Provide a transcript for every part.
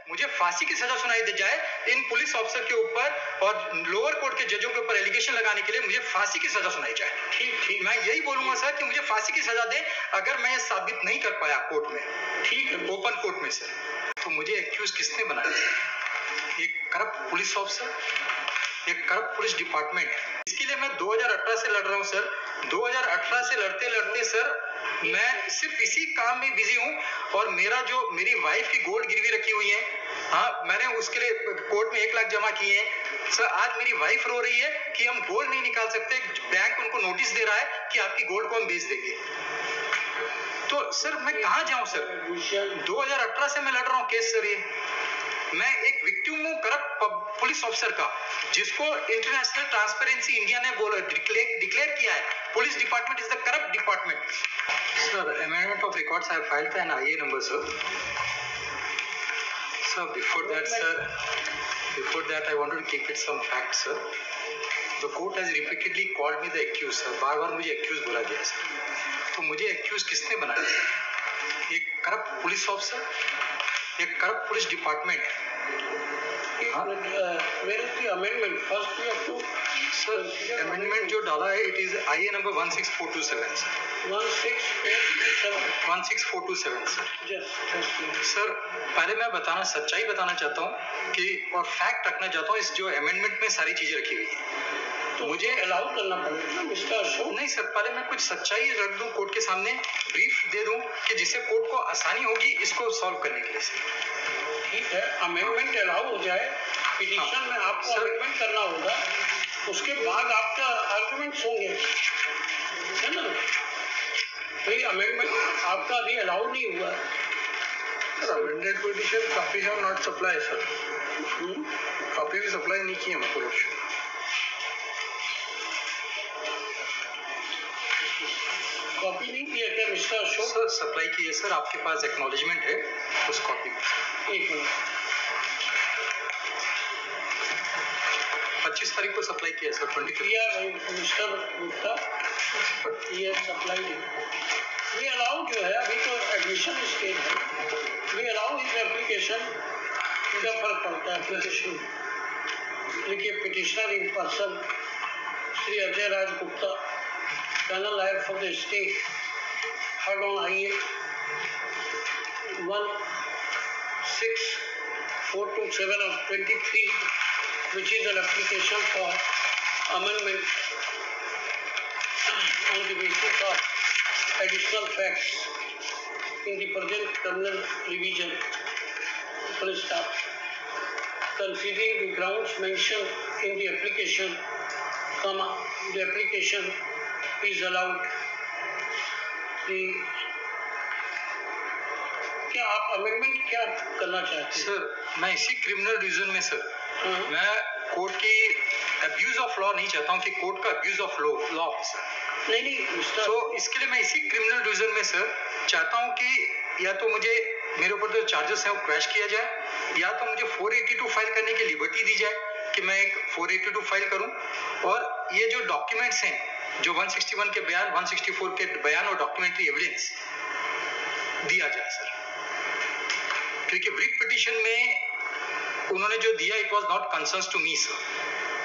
मुझे फांसी की सजा सुनाई दे जाए इन पुलिस ऑफिसर के ऊपर और लोअर कोर्ट के जजों के ऊपर एलिगेशन लगाने के लिए मुझे फांसी की सजा सुनाई जाए। ठीक, मैं यही बोलूंगा सर कि मुझे फांसी की सजा दे अगर मैं ये साबित नहीं कर पाया कोर्ट में, ठीक है, ओपन कोर्ट में सर। तो मुझे एक्यूज किसने बनाया? एक करप्ट पुलिस ऑफिसर, एक करप्ट पुलिस डिपार्टमेंट। इसके लिए मैं 2018 से लड़ रहा हूं सर। 2018 से लड़ते लड़ते सर मैं सिर्फ इसी काम में बिजी हूं और मेरी वाइफ की गोल्ड गिरवी रखी हुई है। हाँ, मैंने उसके लिए कोर्ट में 1 लाख जमा किए हैं सर। आज मेरी वाइफ रो रही है कि हम गोल्ड नहीं निकाल सकते, बैंक उनको नोटिस दे रहा है कि आपकी गोल्ड को हम बेच देंगे। तो सर मैं कहां जाऊं सर? 2018 से मैं लड़ रहा हूं केस सर। ये मैं एक विक्टिम हूं करप्ट पुलिस ऑफिसर का, जिसको इंटरनेशनल ट्रांसपेरेंसी इंडिया ने डिक्लेयर किया है police department is the corrupt department. Sir, amendment of records I have filed an IA number sir. Sir, before that I wanted to keep it some facts sir. The court has repeatedly called me the accused sir. बार-बार मुझे accused बोला गया sir. तो मुझे accused किसने बनाया sir? एक corrupt police officer, एक corrupt police department. Where is the amendment? First we have to sir amendment जो डाला है it is IA number 16427 sir. 16427 sir. Sir पहले मैं सच्चाई बताना चाहता हूँ कि और फैक्ट रखना चाहता हूँ इस जो अमेंडमेंट में सारी चीजें रखी हुई है। तो मुझे अलाउ करना पड़ेगा ना मिस्टर अशोक? नहीं सर, पहले मैं कुछ सच्चाई रख दूं कोर्ट के सामने, ब्रीफ दे दूं कि जिससे कोर्ट को आसानी होगी इसको सॉल्व करने के लिए सर। ठीक है, अमेंडमेंट अलाउ हो जाए, पिटीशन में आपको अमेंडमेंट करना होगा, उसके बाद आपका आर्गुमेंट्स होंगे, है ना? भाई अमेंडमेंट आपका अभी अलाउ नहीं हुआ। Amended petition copy have not supply sir. Copy भी सप्लाई नहीं की है हमको। कॉपी नहीं किया क्या मिस्टर अशोक? सर सप्लाई की है सर, आपके पास एक्नॉलेजमेंट है उस कॉपी में। 1 मिनट, 25 तारीख को सप्लाई किया सर। 23 मिस्टर गुप्ता ये सप्लाई वी अलाउ जो है, अभी तो एडमिशन स्टेज है, वी अलाउ इस एप्लीकेशन। क्या फर्क पड़ता है एप्लीकेशन? देखिए, petitioner in person Shri Ajay Raj Gupta, panel lawyer for the state, heard on IA 16427 of 23, which is an application for amendment on the basis of additional facts in the present criminal revision, full stop. Considering the grounds mentioned in the application, comma, the application is allowed. क्या आप amendment क्या करना चाहते हैं? Sir मैं इसी criminal reason में sir मैं कोर्ट की अब्यूज ऑफ लॉ नहीं चाहता हूँ कि कोर्ट का अब्यूज ऑफ लॉ सर। नहीं तो इसके लिए मैं इसी क्रिमिनल रीजन में सर चाहता हूँ कि या तो मुझे मेरे ऊपर जो चार्जेस हैं वो क्रैश किया जाए, या तो मुझे 482 फाइल करने की लिबर्टी दी जाए कि मैं एक 482 फाइल करूं, और ये जो डॉक्यूमेंट्स हैं जो 161 के बयान, 164 के बयान और डॉक्यूमेंट्री एविडेंस दिया जाए सर। क्योंकि ब्रीफ पिटीशन में उन्होंने जो दिया it was not concerns to me sir.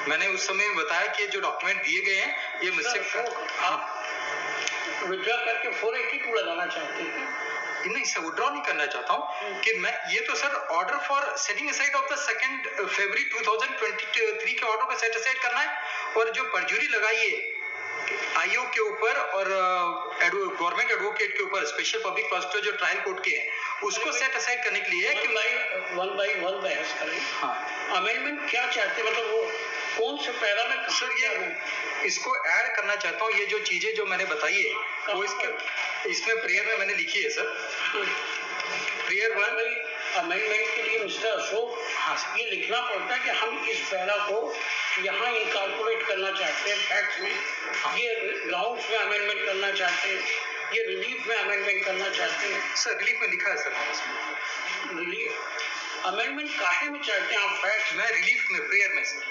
मैंने उस समय बताया कि जो डॉक्यूमेंट दिए गए हैं ये मुझसे आप विड्रॉ करके 482 लगाना चाहते हैं? नहीं सर, विड्रॉ नहीं करना चाहता हूँ कि मैं ये तो sir order for setting aside of the 2 फरवरी 2023 के ऑर्डर को सेट असाइड करना है, और जो परजुरी लगाई है आईओ के ऊपर और गवर्नमेंट एडवोकेट के ऊपर, स्पेशल पब्लिक प्रोसिक्यूटर जो ट्रायल कोर्ट के हैं, उसको सेट असाइड करने के लिए कि वन बाय वन बहस करें। हाँ, अमेंडमेंट क्या चाहते हैं, मतलब वो कौन से पैरा में? सर ये इसको ऐड करना चाहता हूँ, ये जो चीजें जो मैंने बताई है वो इसमें प्रेयर में मैंने लिखी है सर। प्रेयर वन अमेंडमेंट के लिए मिस्टर अशोक, हाँ, ये लिखना पड़ता है कि हम इस पैरा को यहाँ इनकॉर्पोरेट करना चाहते हैं फैक्ट्स में, ये ग्राउंड्स में अमेंडमेंट करना चाहते हैं, ये रिलीफ में अमेंडमेंट करना चाहते हैं। सर रिलीफ में लिखा है सर। रिलीफ अमेंडमेंट काहे में चाहते हैं आप फैक्ट्स? मैं रिलीफ में, प्रेयर में सर,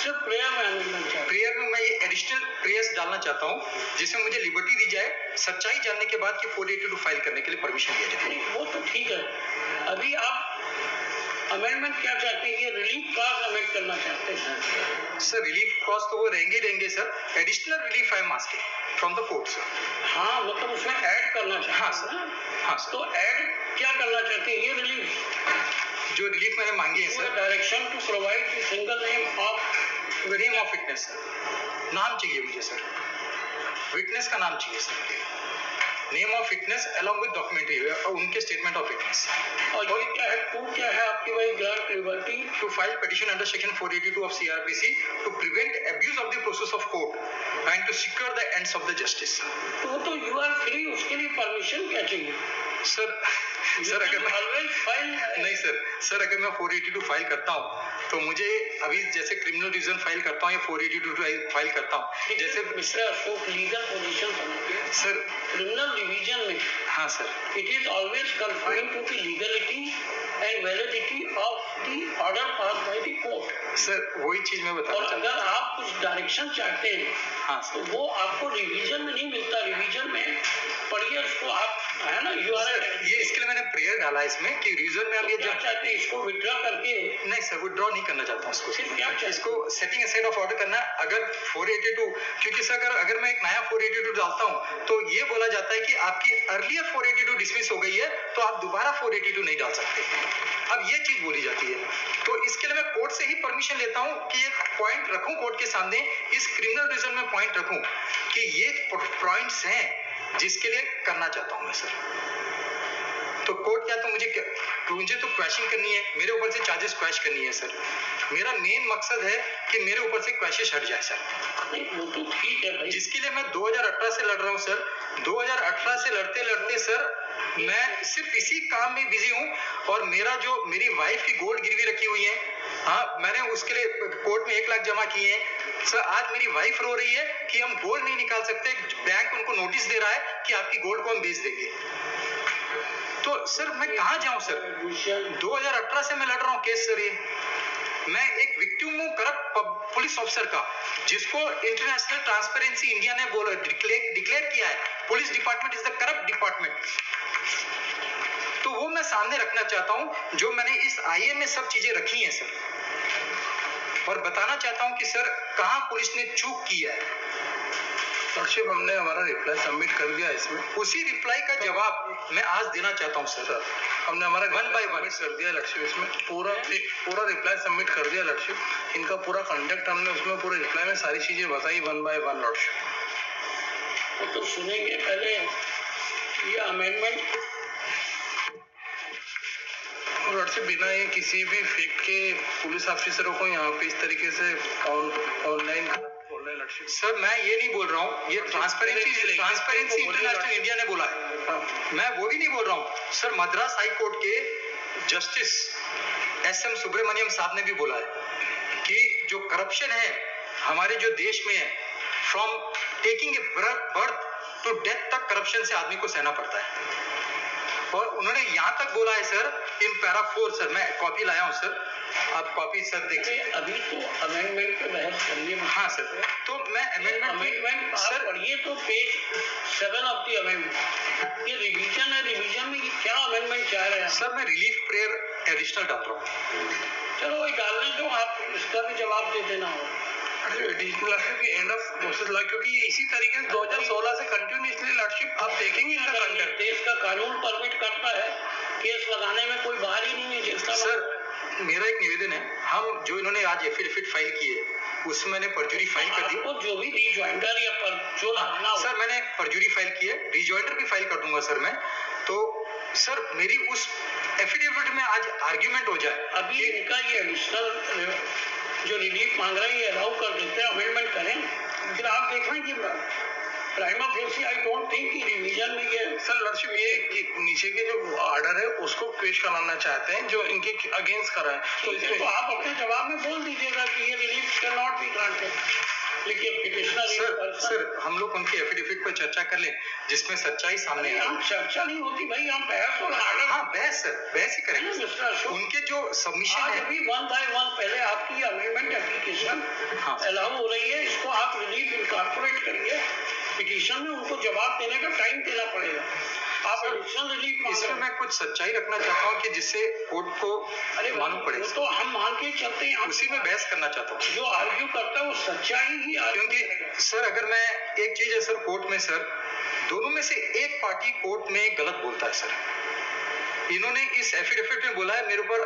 सिर्फ प्रेयर में अमेंडमेंट चाहते हैं। प्रेयर में मैं ये एडिशनल प्रेयर्स डालना चाहता हूँ जिसमें मुझे लिबर्टी दी जाए सच्चाई जानने के बाद कि 482 फाइल करने के लिए परमिशन दिया जाए। वो तो ठीक है, अभी आप अमेंडमेंट क्या चाहते हैं? ये रिलीफ क्लॉज अमेंड करना चाहते हैं सर। रिलीफ क्लॉज तो वो रहेंगे sir. Additional relief I am asking from the court sir. हाँ, मतलब उसमें ऐड करना चाहते हैं। हाँ सर, हाँ सर। तो ऐड क्या करना चाहते हैं? ये रिलीफ जो रिलीफ मैंने मांगी है sir, direction to provide the single name of witness sir. नाम चाहिए मुझे सर, विटनेस का नाम चाहिए sir, name of witness along with documentary, उनके स्टेटमेंट ऑफ विटनेस। और ये क्या है, प्रूफ क्या है आपकी भाई? Grant liberty to file petition under section 482 of CrPC to prevent abuse of the process of court and to secure the ends of the justice. तो यू आर फ्री, उसके लिए परमिशन क्या चाहिए सर अगर मैं ऑलवेज फाइल नहीं sir अगर मैं 482 फाइल करता हूँ तो मुझे अभी जैसे क्रिमिनल डिवीजन फाइल करता हूँ या 482 फाइल करता हूँ जैसे मिस्टर अशोक लीगल पोजीशन समझिए सर। क्रिमिनल डिवीजन में हाँ sir, it is always confined to the legality and validity of the order pass by the court. Sir वही चीज मैं बताना और चाहता अगर आप कुछ डायरेक्शन चाहते हैं हाँ तो वो आपको रिवीजन में नहीं मिलता। रिवीजन में पढ़िए उसको आप, है ना, यू आर ये इसके लिए मैंने प्रेयर डाला इसमें कि रीजन में आप ये क्या चाहते हैं? इसको विड्रॉ करके? नहीं सर, विड्रॉ नहीं करना चाहता हूँ इसको। फिर क्या चाहिए? इसको सेटिंग असाइड ऑफ ऑर्डर करना है। अगर 482 क्योंकि सर अगर मैं एक नया 482 डालता हूँ तो ये बोला जाता है कि आपकी अर्लियर 482 डिसमिस हो गई है तो आप दोबारा 482 नहीं डाल सकते। अब ये चीज बोली जाती है तो इसके लिए मैं कोर्ट से ही परमिशन लेता हूँ कि एक पॉइंट रखूं कोर्ट के सामने, इस क्रिमिनल रीजन में पॉइंट रखूं कि ये पॉइंट्स हैं जिसके लिए करना चाहता हूं मैं सर। तो कोर्ट क्या तो मुझे तो क्वेश्चन करनी है, मेरे ऊपर से चार्जेस क्वेश करनी है सर। मेरा मेन मकसद है कि मेरे ऊपर से क्वेश्चन हट जाए सर। नहीं, वो तो ठीक है भाई, जिसके लिए मैं 2018 से लड़ रहा हूं सर। 2018 से लड़ते लड़ते सर मैं सिर्फ इसी काम में बिजी हूं और मेरी वाइफ की गोल्ड गिरवी रखी हुई है। हाँ, मैंने उसके लिए कोर्ट में 1 लाख जमा किए हैं सर। आज मेरी वाइफ रो रही है कि हम गोल्ड नहीं निकाल सकते, बैंक उनको नोटिस दे रहा है कि आपकी गोल्ड को हम बेच देंगे। तो सर मैं कहां जाऊं सर? 2018 से मैं लड़ रहा हूं केस सर। ये मैं एक विक्टिम हूं करप्ट पुलिस ऑफिसर का, जिसको इंटरनेशनल ट्रांसपेरेंसी इंडिया ने डिक्लेयर किया है police department is the corrupt department. तो वो मैं सामने रखना चाहता हूं जो मैंने इस आईए में सब चीजें रखी हैं सर, और बताना चाहता हूं कि सर कहां पुलिस ने चूक की है। लॉर्डशिप, हमने हमारा रिप्लाई सबमिट कर दिया इसमें। उसी रिप्लाई का जवाब मैं आज देना चाहता हूं सर। हमने हमारा 1 by 1 कर दिया लॉर्डशिप, इसमें पूरा रिप्लाई सबमिट कर दिया लॉर्डशिप। इनका पूरा कंडक्ट हमने उसमें पूरे रिप्लाई में सारी चीजें बताई 1 by 1 लॉर्डशिप। तो सुनेंगे पहले ये अमेंडमेंट। लॉर्डशिप, बिना ये किसी भी फेक के पुलिस ऑफिसरों को यहाँ पे इस तरीके से ऑनलाइन लॉर्डशिप सर मैं ये नहीं बोल रहा हूँ, ये ट्रांसपेरेंसी इंटरनेशनल इंडिया ने बोला है, मैं वो भी नहीं बोल रहा हूँ सर। मद्रास हाई कोर्ट के जस्टिस SM सुब्रमण्यम साहब ने भी बोला है कि जो करप्शन है हमारे जो देश में है, from taking a birth to death तक करप्शन से आदमी को सहना पड़ता है। और उन्होंने यहाँ तक बोला है सर इन पैरा 4 सर, मैं कॉपी लाया हूँ सर, आप कॉपी सर देख सकते हैं। अभी तो अमेंडमेंट पे बहस करिए। हाँ सर, तो मैं अमेंडमेंट सर पढ़िए तो पेज 7 ऑफ द अमेंडमेंट। ये रिवीजन है, रिवीजन में ये क्या अमेंडमेंट चाह रहे हैं सर? मैं रिलीफ प्रेयर एडिशनल डाल रहा हूँ। चलो वही डालने दो, आप इसका भी जवाब दे देना हो। एडिशनल की एंड ऑफ प्रोसेस लॉ, क्योंकि ये इसी तरीके से 2016 से कंटिन्यूसली लॉर्डशिप आप देखेंगे इनका कंडक्ट। देश का कानून परमिट करता है केस लगाने में, कोई बाहर ही नहीं है जिसका। सर मेरा एक निवेदन है, हम जो इन्होंने आज एफिडेविट फाइल की है उसमें मैंने परजुरी फाइल कर दी। आपको जो भी रिजॉइंडर या जो लगना हो सर, मैंने परजुरी फाइल की है, रिजॉइंडर भी फाइल कर दूंगा सर मैं। तो सर मेरी उस एफिडेविट में आज आर्ग्यूमेंट हो जाए। अभी इनका ये एडिशनल जो रिलीफ मांग रहा है ये अलाउ कर देते हैं, अमेंडमेंट करें, फिर आप देख रहे हैं कि prima facie I don't think कि रिवीजन में ये सर लॉर्डशिप ये कि नीचे के जो ऑर्डर है उसको पेश कराना चाहते हैं जो इनके अगेंस्ट करा है। तो इसमें तो आप अपने जवाब में बोल दीजिएगा कि ये relief can not be granted. लेकिन पिटिशनर सर हम लोग उनके एफिडेविट पर चर्चा कर लें जिसमें सच्चाई सामने आए। हम चर्चा नहीं होती भाई, हम बहस और आगे। हाँ बहस सर, बहस ही करेंगे। उनके जो सबमिशन है अभी 1 by 1 पहले आपकी अमेंडमेंट एप्लीकेशन अलाउ हो रही है, इसको आप रिलीफ इनकॉर्पोरेट करिए। पिटीशन में उनको जवाब देने का टाइम देना पड़ेगा। आप एडिशनल रिलीफ मांग इसमें रहे हैं। मैं कुछ सच्चाई रखना चाहता हूँ कि जिससे कोर्ट को अरे मालूम पड़े, वो तो हम मान के चलते हैं, उसी में बहस करना चाहता हूँ। जो आर्ग्यू करता है वो सच्चाई ही आर्ग्यू क्योंकि करेगा। सर अगर मैं एक चीज है सर, कोर्ट में सर दोनों में से एक पार्टी कोर्ट में गलत बोलता है सर। इन्होंने इस एफिडेविट में बोला है मेरे ऊपर,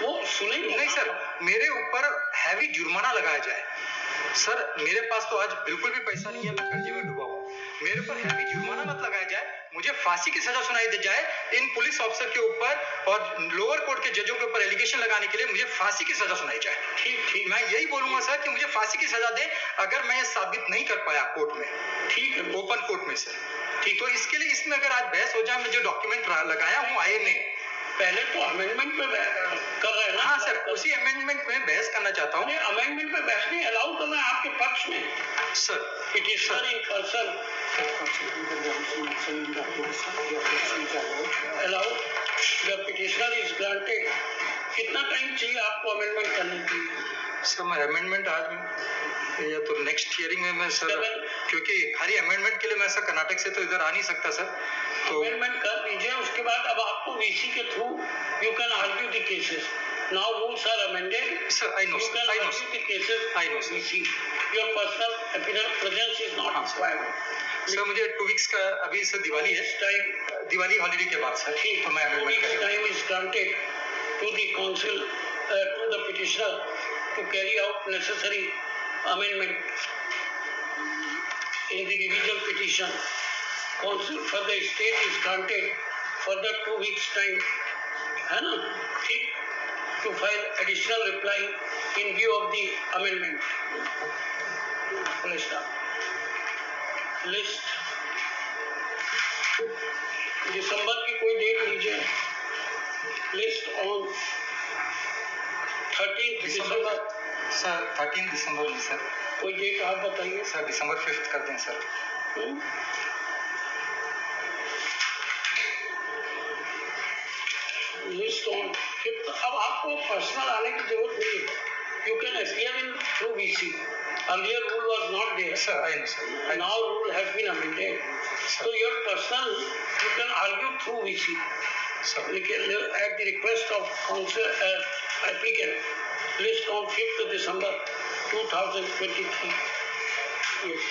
वो सुनेंगे नहीं सर, मेरे ऊपर हैवी जुर्माना लगाया जाए। सर मेरे पास तो आज बिल्कुल भी पैसा नहीं है, मैं कर्जे में डूबा हूँ। मेरे ऊपर हैवी जुर्माना मत लगाया जाए, मुझे फांसी की सजा सुनाई दे जाए इन पुलिस ऑफिसर के ऊपर और लोअर कोर्ट के जजों के ऊपर एलिगेशन लगाने के लिए मुझे फांसी की सजा सुनाई जाए। ठीक मैं यही बोलूंगा सर कि मुझे फांसी की सजा दे अगर मैं ये साबित नहीं कर पाया कोर्ट में, ठीक है। ओपन कोर्ट में सर। ठीक, तो इसके लिए इसमें अगर आज बहस हो जाए, मैं जो डॉक्यूमेंट लगाया हूँ आईए में, पहले तो अमेंडमेंट पे कर रहे हैं ना। हाँ सर, उसी अमेंडमेंट में बहस करना चाहता हूँ। अमेंडमेंट पे बहस नहीं अलाउ करना है आपके पक्ष में sir petitioner in person allow the petitioner is granted. कितना टाइम चाहिए आपको अमेंडमेंट करने के लिए? सर मैं अमेंडमेंट आज या तो नेक्स्ट हियरिंग में मैं सर, क्योंकि खाली अमेंडमेंट के लिए मैं सर कर्नाटक से तो इधर आ नहीं सकता सर, तो अमेंडमेंट कर दीजिए। उसके बाद अब आपको वीसी के through you can argue the cases. Now rules are amended sir I know you can I know argue the cases I know, sir. VC. Your personal appearance presence is not हाँ, sir. required. Sir मुझे 2 weeks का अभी sir Diwali है, This time Diwali holiday के बाद sir, ठीक, तो मैं 2 अमेंडमेंट weeks करूँगा। time is granted to the council, to the petitioner to carry out necessary amendment in the revision petition. Council for the state is granted for the 2 weeks time, है ना? ठीक, to file additional reply in view of the amendment. List दिसंबर की कोई date लीजिए। List on 13 December. Sir 13 दिसंबर में sir, कोई date आप बताइए। सर दिसंबर 5 कर दें सर। List on 5। अब आपको पर्सनल आने की जरूरत नहीं है। You can appear in through VC. Earlier rule was not there. Sir, I know, sir. I know. Now rule has been amended. So your personal, you can argue through VC. Sir. At the request of council applicant, list on 5th December 2023. Yes.